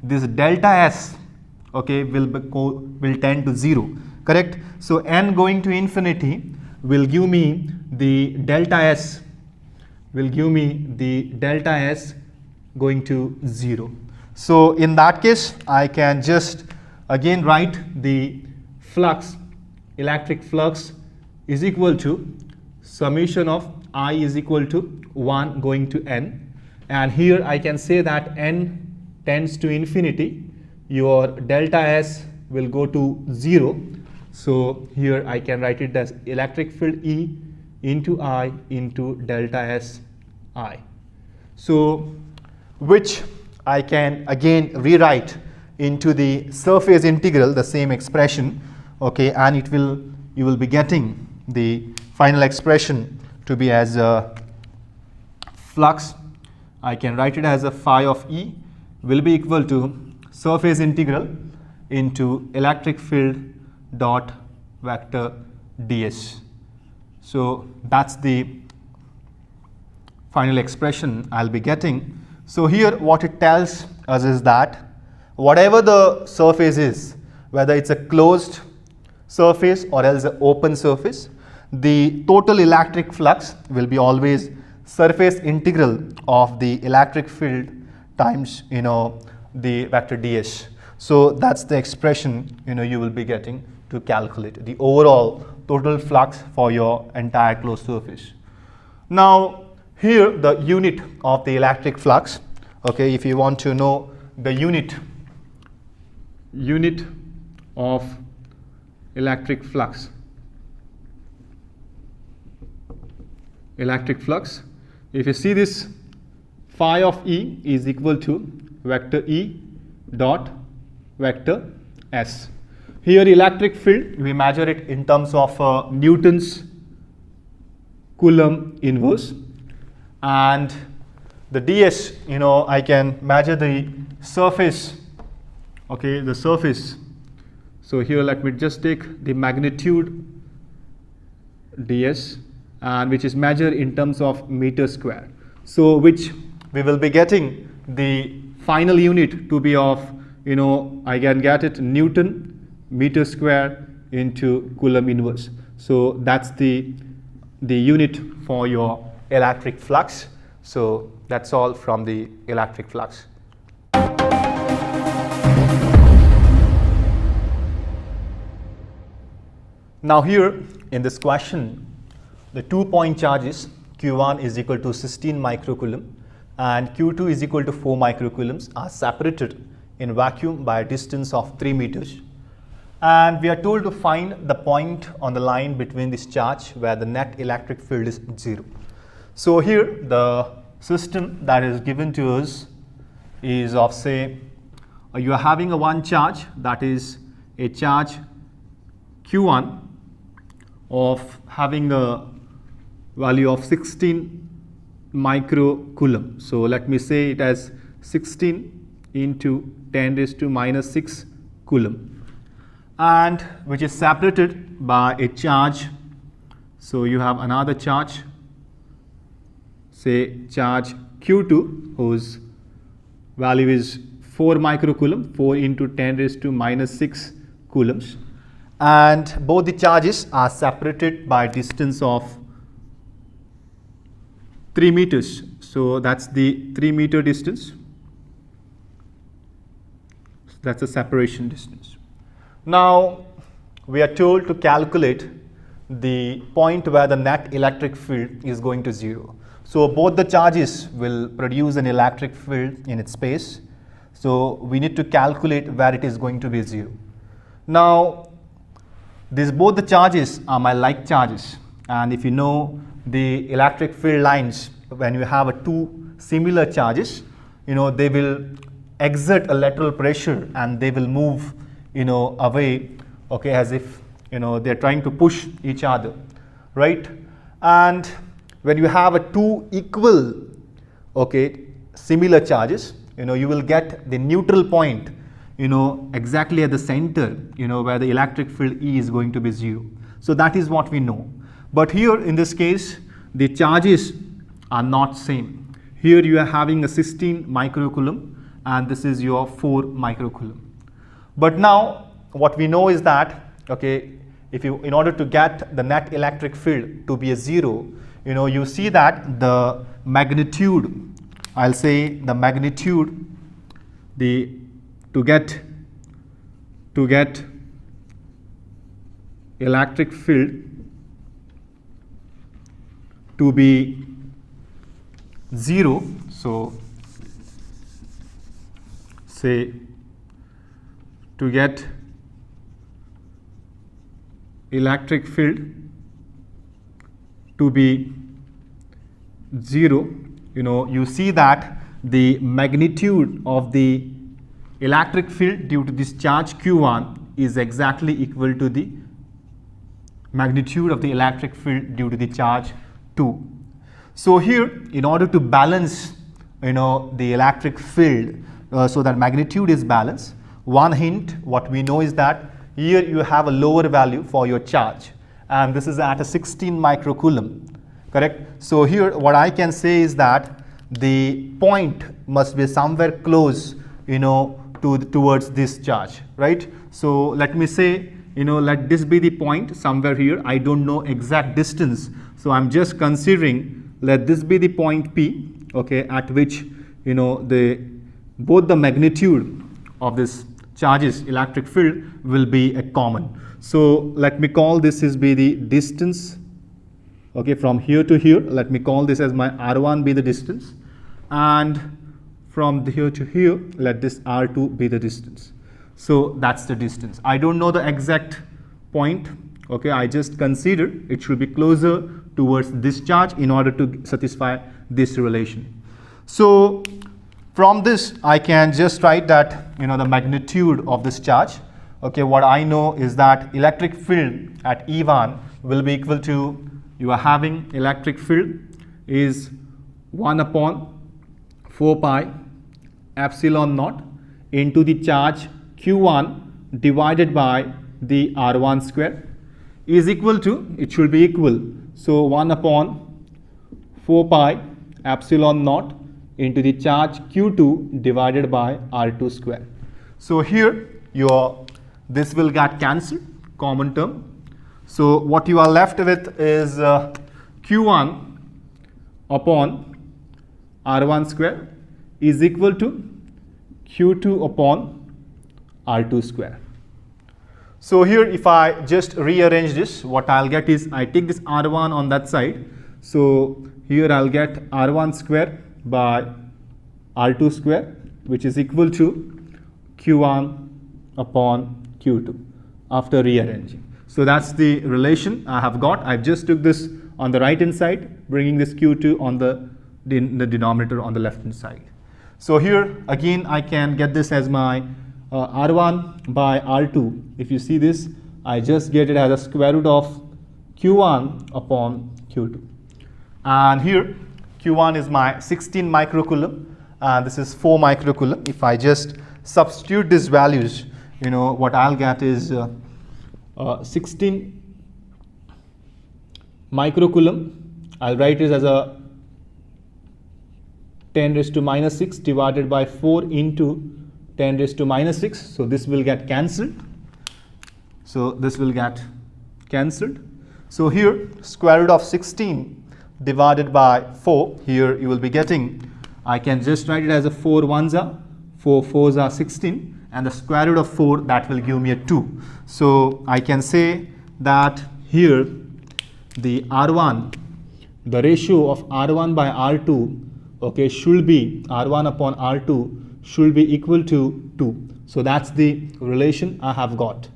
this delta S, okay, will tend to 0, correct? So n going to infinity will give me the delta S, going to 0. So in that case I can just again write the flux, electric flux is equal to summation of I is equal to 1 going to n, and here I can say that n tends to infinity, your delta S will go to 0. So here I can write it as electric field E into I into delta S I. So which I can again rewrite into the surface integral, the same expression, okay, and you will be getting the final expression to be as a flux. I can write it as a phi of E will be equal to surface integral into electric field dot vector ds. So that's the final expression I'll be getting. So here what it tells us is that whatever the surface is, whether it's a closed surface or else an open surface, the total electric flux will be always surface integral of the electric field times the vector ds. So that's the expression you will be getting to calculate the overall total flux for your entire closed surface. Now here the unit of the electric flux, okay, if you want to know the unit of electric flux, if you see this, phi of E is equal to vector E dot vector S. Here electric field, we measure it in terms of Newton's Coulomb inverse, and the ds, I can measure the surface, okay, the surface. So here let me just take the magnitude ds, and which is measured in terms of meter square. So which we will be getting the final unit to be of, I can get it Newton meter square into Coulomb inverse. So that's the unit for your electric flux. So that's all from the electric flux. Now here in this question, the 2-point charges Q1 is equal to 16 microcoulomb and Q2 is equal to 4 microcoulombs are separated in vacuum by a distance of 3 meters. And we are told to find the point on the line between this charge where the net electric field is 0. So here the system that is given to us is of, say, you are having a one charge, that is a charge Q1 of having a value of 16 microcoulomb. So let me say it as 16 into 10 raised to minus 6 coulomb, and which is separated by a charge. So you have another charge, say charge Q2, whose value is 4 microcoulomb, 4 into 10 raised to minus 6 coulombs, and both the charges are separated by distance of 3 meters. So that's the 3 meter distance. That's the separation distance. Now we are told to calculate the point where the net electric field is going to 0. So both the charges will produce an electric field in its space. So we need to calculate where it is going to be 0. Now both the charges are my like charges, and if you know the electric field lines, when you have two similar charges, they will exert a lateral pressure and they will move away, okay, as if they're trying to push each other, right? And when you have two equal, okay, similar charges, you will get the neutral point exactly at the center, where the electric field E is going to be 0. So that is what we know. But here in this case, the charges are not same. Here you are having a 16 microcoulomb and this is your 4 microcoulomb. But now what we know is that, okay, in order to get the net electric field to be a 0, you see that the magnitude, I'll say the magnitude, to get electric field to be 0, so say to get electric field to be 0, you see that the magnitude of the electric field due to this charge Q1 is exactly equal to the magnitude of the electric field due to the charge 2. So here, in order to balance the electric field so that magnitude is balanced, one hint what we know is that here you have a lower value for your charge, and this is at a 16 microcoulomb, correct? So here what I can say is that the point must be somewhere close towards this charge, right? So let me say let this be the point somewhere here. I don't know exact distance, so I'm just considering let this be the point P, okay, at which both the magnitude of this charges electric field will be a common. So let me call this is be the distance, okay, from here to here. Let me call this as my R1 be the distance, and from here to here let this R2 be the distance. So that's the distance. I don't know the exact point, okay, I just consider it should be closer towards this charge in order to satisfy this relation. So from this I can just write that the magnitude of this charge, okay, what I know is that electric field at E1 will be equal to, you are having electric field is 1 upon 4 pi epsilon naught into the charge Q1 divided by the R1 square is equal to, it should be equal, so 1 upon 4 pi epsilon naught into the charge Q2 divided by R2 square. So here this will get cancelled, common term. So what you are left with is Q1 upon R1 square is equal to Q2 upon R2 square. So here if I just rearrange this, what I'll get is I take this R1 on that side. So here I'll get R1 square by R2 square, which is equal to Q1 upon Q2 after rearranging. So that's the relation I have got. I've just took this on the right hand side, bringing this Q2 on the denominator on the left hand side. So here again I can get this as my R1 by R2. If you see this, I just get it as a square root of Q1 upon Q2. And here Q1 is my 16 microcoulomb and this is 4 microcoulomb. If I just substitute these values, what I'll get is 16 microcoulomb. I'll write it as a 10 raised to minus 6 divided by 4 into 10 raised to minus 6. So this will get cancelled. So here square root of 16 divided by 4, here you will be getting, I can just write it as a 4 1s are, 4 4s are 16, and the square root of 4, that will give me a 2. So I can say that here the R1, the ratio of R1 by R2, okay, should be R1 upon R2 should be equal to 2. So that's the relation I have got.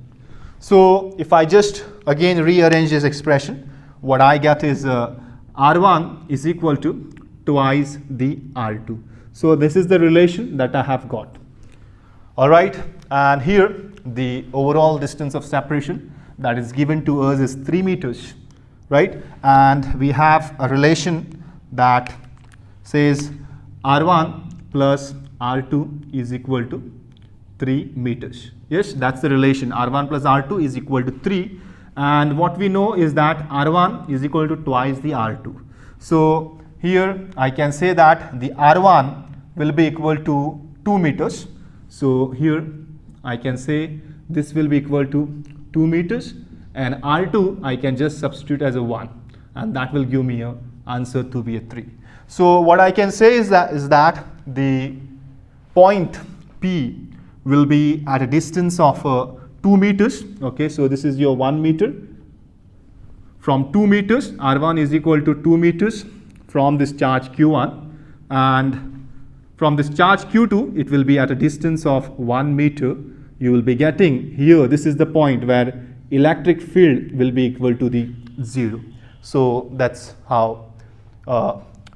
So if I just again rearrange this expression, what I get is R1 is equal to twice the R2. So this is the relation that I have got. All right, and here the overall distance of separation that is given to us is 3 meters, right? And we have a relation that says R1 plus R2 is equal to 3 meters. Yes, that's the relation. R1 plus R2 is equal to 3. And what we know is that R1 is equal to twice the R2. So here I can say that the R1 will be equal to 2 meters. So here I can say this will be equal to 2 meters, and R2 I can just substitute as a 1, and that will give me an answer to be a 3. So what I can say is that the point P will be at a distance of 2 2 meters. Okay, so this is your 1 meter. From 2 meters, R1 is equal to 2 meters from this charge Q1, and from this charge Q2, it will be at a distance of 1 meter. You will be getting here, this is the point where electric field will be equal to the 0. So that's how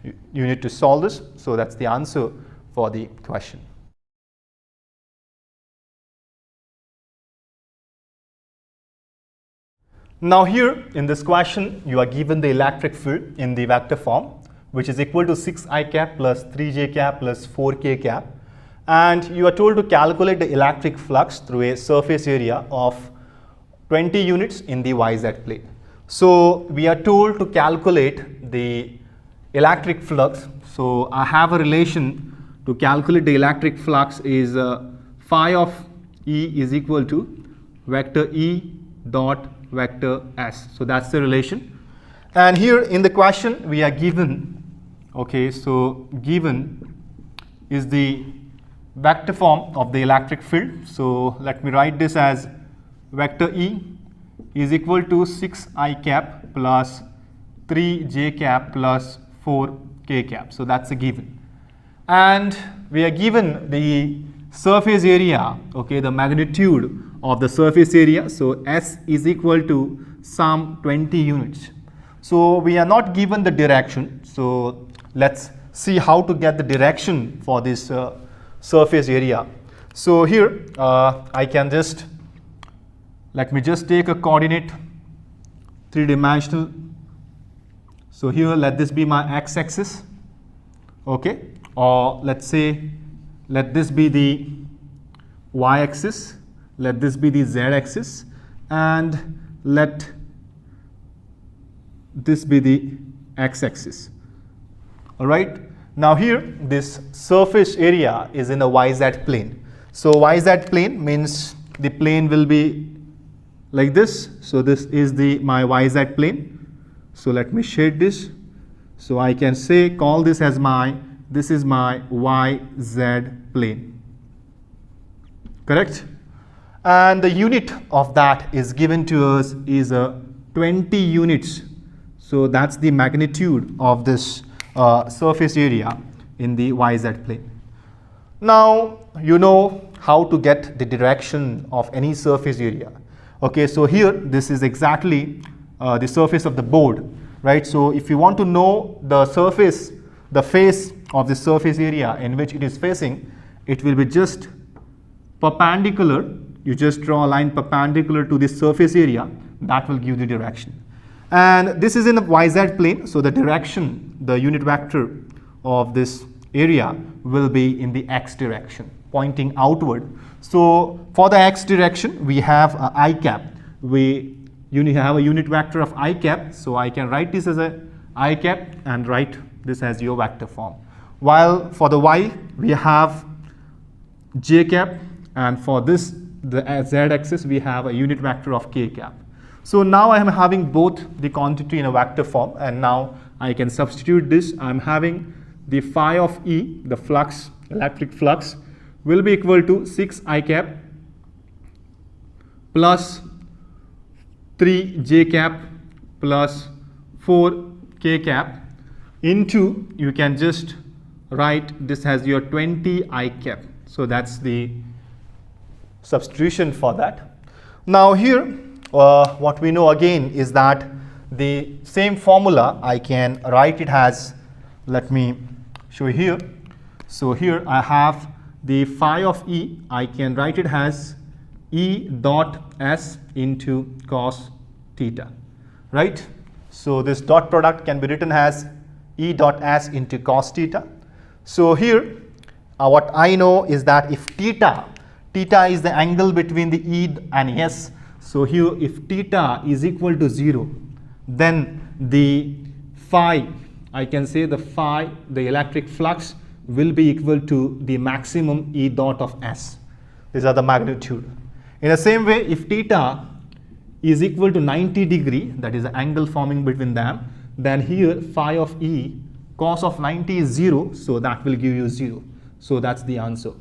you need to solve this. So that's the answer for the question. Now here in this question, you are given the electric field in the vector form, which is equal to 6I cap plus 3J cap plus 4K cap. And you are told to calculate the electric flux through a surface area of 20 units in the YZ plane. So we are told to calculate the electric flux. So I have a relation to calculate the electric flux is phi of E is equal to vector E dot vector S. So that's the relation. And here in the question we are given, okay, so given is the vector form of the electric field. So let me write this as vector E is equal to 6I cap plus 3J cap plus 4K cap. So that's a given. And we are given the surface area, okay, the magnitude of the surface area. So S is equal to some 20 units. So we are not given the direction. So let's see how to get the direction for this surface area. So here I can just, let me just take a coordinate, three-dimensional. So here let this be my x-axis, okay, or let's say let this be the y-axis, let this be the z-axis, and let this be the x-axis. All right. Now here this surface area is in a YZ plane. So YZ plane means the plane will be like this. So this is my YZ plane. So let me shade this. So I can say, call this as this is my YZ plane. Correct? And the unit of that is given to us is 20 units. So that's the magnitude of this surface area in the YZ plane. Now you know how to get the direction of any surface area. Okay, so here this is exactly the surface of the board, right? So if you want to know the surface, the face of the surface area in which it is facing, it will be just perpendicular. You just draw a line perpendicular to the surface area, that will give the direction. And this is in the YZ plane, so the direction, the unit vector of this area will be in the x direction, pointing outward. So for the x direction, we have I cap. We have a unit vector of I cap, so I can write this as a I cap and write this as your vector form. While for the y, we have j cap, and for this, the z axis, we have a unit vector of k cap. So now I am having both the quantity in a vector form, and now I can substitute this. I am having the phi of E, the flux, electric flux, will be equal to 6I cap plus 3J cap plus 4K cap into, you can just write this as your 20I cap. So that's the substitution for that. Now here, what we know again is that the same formula I can write it as, let me show here. So here I have the phi of E, I can write it as E dot S into cos theta, right? So this dot product can be written as E dot S into cos theta. So here what I know is that if theta is the angle between the E and S, so here if theta is equal to 0, then the phi, I can say the phi, the electric flux, will be equal to the maximum E dot of S. These are the magnitude. In the same way, if theta is equal to 90 degree, that is the angle forming between them, then here phi of E, cos of 90 is 0, so that will give you 0. So that's the answer.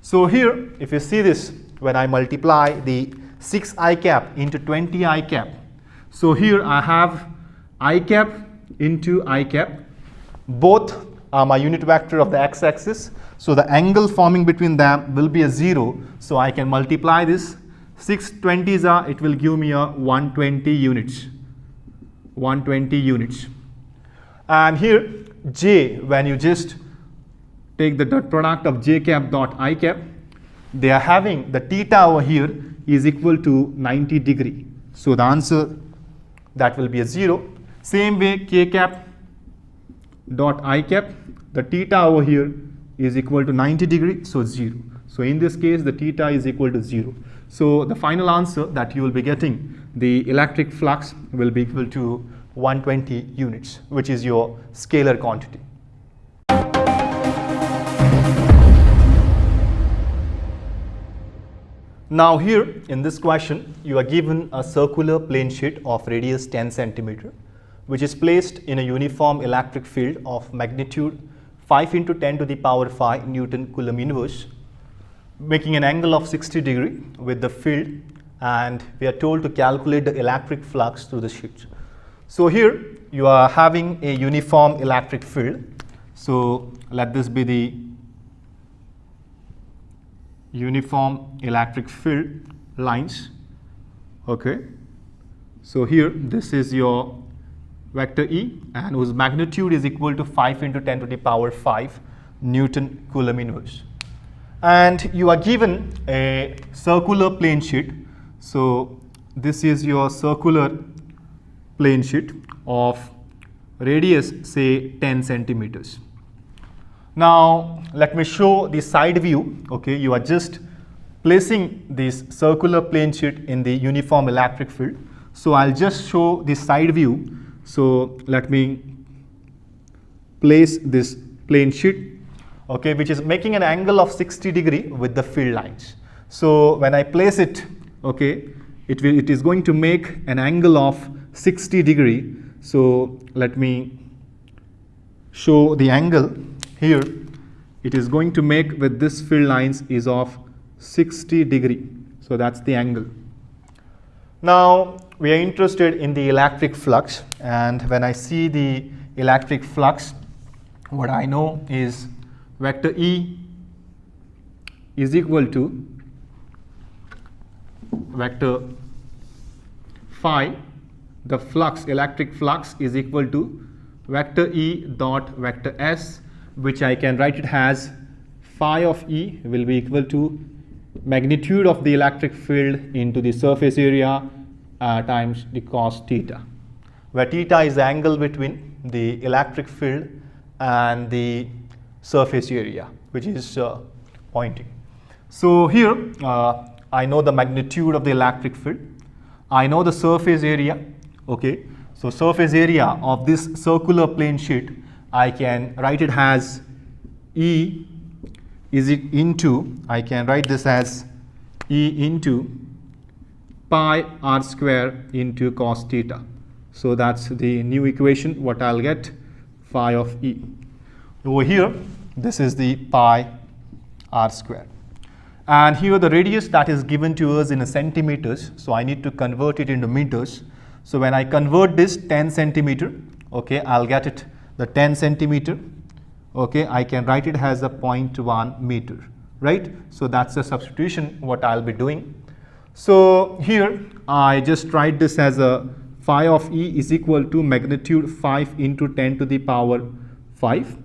So here, if you see this, when I multiply the 6 I cap into 20 I cap. So here I have I cap into I cap. Both are my unit vector of the x-axis. So the angle forming between them will be a 0. So I can multiply this. 6 20s are, it will give me a 120 units. 120 units. And here J, when you just take the dot product of J cap dot I cap, they are having the theta over here is equal to 90 degree. So the answer that will be a 0. Same way K cap dot I cap, the theta over here is equal to 90 degree, so 0. So in this case the theta is equal to 0. So the final answer that you will be getting, the electric flux will be equal to 120 units, which is your scalar quantity. Now here in this question, you are given a circular plane sheet of radius 10 centimeter, which is placed in a uniform electric field of magnitude 5 into 10 to the power 5 Newton Coulomb inverse, making an angle of 60 degree with the field, and we are told to calculate the electric flux through the sheet. So here you are having a uniform electric field. So let this be the uniform electric field lines. Okay. So here this is your vector E, and whose magnitude is equal to 5 into 10 to the power 5 Newton Coulomb inverse. And you are given a circular plane sheet. So this is your circular plane sheet of radius, say 10 centimeters. Now let me show the side view. Okay, you are just placing this circular plane sheet in the uniform electric field. So I'll just show the side view. So let me place this plane sheet, okay, which is making an angle of 60 degree with the field lines. So when I place it, okay, it is going to make an angle of 60 degree. So let me show the angle here. It is going to make with this field lines is of 60 degree. So that's the angle. Now we are interested in the electric flux, and when I see the electric flux, what I know is vector E is equal to vector phi. The flux, electric flux, is equal to vector E dot vector S, which I can write it as phi of E will be equal to magnitude of the electric field into the surface area times the cos theta, where theta is the angle between the electric field and the surface area, which is pointing. So here I know the magnitude of the electric field. I know the surface area. Okay, so surface area of this circular plane sheet, I can write it as E is it into, I can write this as E into pi r square into cos theta. So that's the new equation, what I'll get, phi of E. Over here, this is the pi r square. And here the radius that is given to us in centimeters, so I need to convert it into meters. So when I convert this 10 centimeter, okay, I'll get it the 10 centimeter. Okay, I can write it as a 0.1 meter, right? So that's the substitution what I'll be doing. So here I just write this as a phi of E is equal to magnitude 5 into 10 to the power 5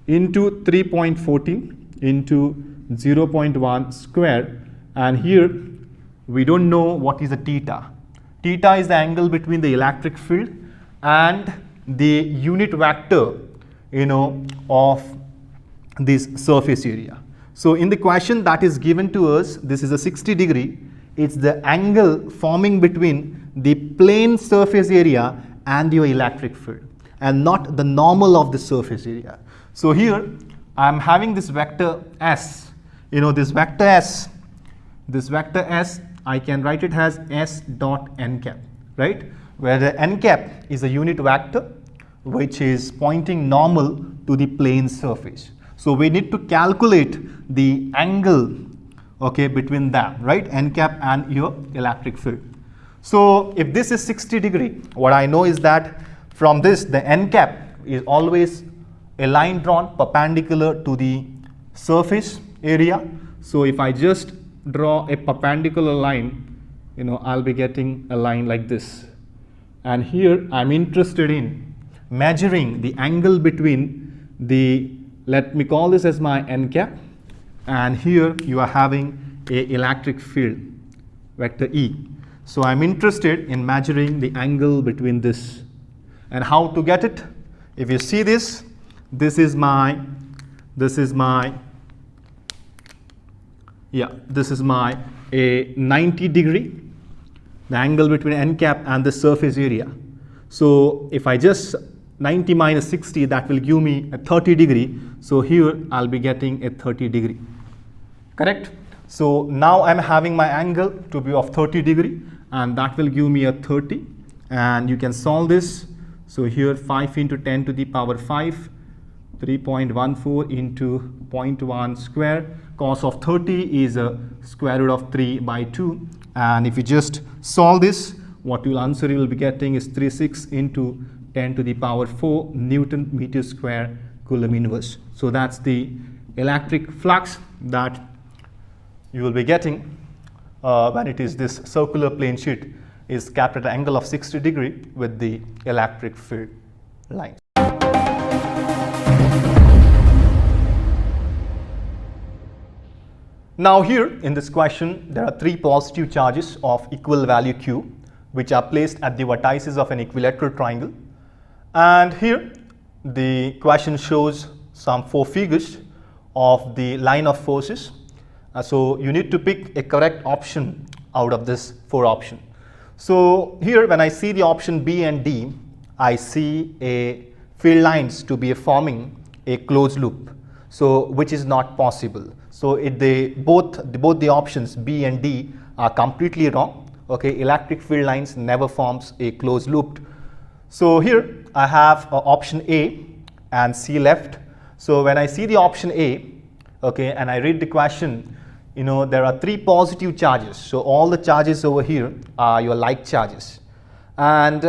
into 3.14 into 0.1 square, and here we don't know what is the theta. Theta is the angle between the electric field and the unit vector, you know, of this surface area. So in the question that is given to us, this is a 60 degree. It's the angle forming between the plane surface area and your electric field, and not the normal of the surface area. So here I'm having this vector S. You know, this vector S, I can write it as S dot n cap, right? Where the n cap is a unit vector which is pointing normal to the plane surface. So we need to calculate the angle, okay, between them, right, n cap and your electric field. So if this is 60 degree, what I know is that from this the n cap is always a line drawn perpendicular to the surface area. So if I just draw a perpendicular line, you know, I'll be getting a line like this. And here I'm interested in measuring the angle between the, let me call this as my n cap, and here you are having a electric field vector E. So I'm interested in measuring the angle between this. And how to get it? If you see this, this is my a 90 degree, the angle between n cap and the surface area. So if I just 90 minus 60, that will give me a 30 degree. So here I'll be getting a 30 degree. Correct? So now I'm having my angle to be of 30 degree, and that will give me a 30. And you can solve this. So here 5 into 10 to the power 5, 3.14 into 0.1 square. Cos of 30 is a square root of 3 by 2. And if you just solve this, what you'll answer you will be getting is 36 into 10 to the power 4 Newton meter square Coulomb inverse. So that's the electric flux that you will be getting when it is this circular plane sheet is kept at an angle of 60 degree with the electric field line. Now here in this question, there are three positive charges of equal value Q which are placed at the vertices of an equilateral triangle. And here the question shows some 4 figures of the line of forces. So you need to pick a correct option out of this 4 options. So here when I see the option B and D, I see a field lines to be forming a closed loop, so which is not possible. So both the options B and D are completely wrong. Okay, electric field lines never forms a closed loop. So here I have option A and C left. So when I see the option A, okay, and I read the question, you know, there are 3 positive charges. So all the charges over here are your like charges. And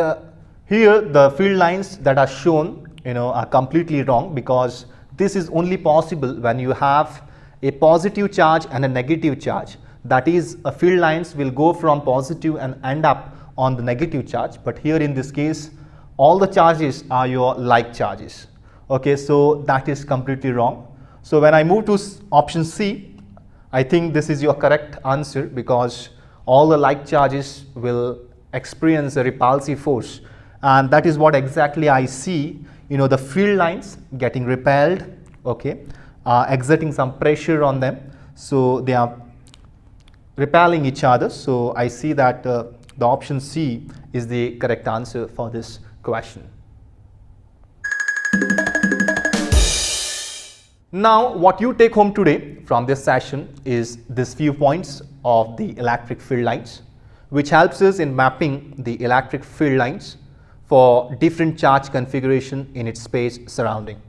here the field lines that are shown, you know, are completely wrong, because this is only possible when you have a positive charge and a negative charge. That is, a field lines will go from positive and end up on the negative charge. But here in this case, all the charges are your like charges. Okay, so that is completely wrong. So when I move to option C, I think this is your correct answer, because all the like charges will experience a repulsive force, and that is what exactly I see. You know, the field lines getting repelled, okay, exerting some pressure on them, so they are repelling each other. So I see that the option C is the correct answer for this question. Now what you take home today from this session is this few points of the electric field lines, which helps us in mapping the electric field lines for different charge configuration in its space surrounding.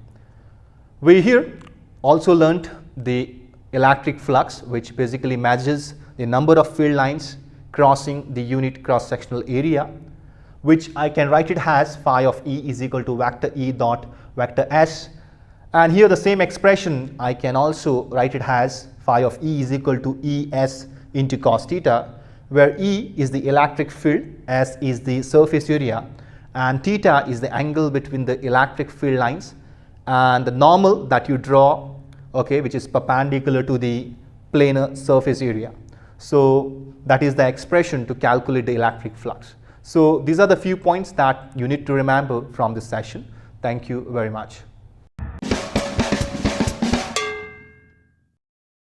We here also learnt the electric flux, which basically measures the number of field lines crossing the unit cross-sectional area, which I can write it as phi of E is equal to vector E dot vector S. And here the same expression I can also write it as phi of E is equal to ES into cos theta, where E is the electric field, S is the surface area, and theta is the angle between the electric field lines and the normal that you draw, okay, which is perpendicular to the planar surface area. So that is the expression to calculate the electric flux. So these are the few points that you need to remember from this session. Thank you very much.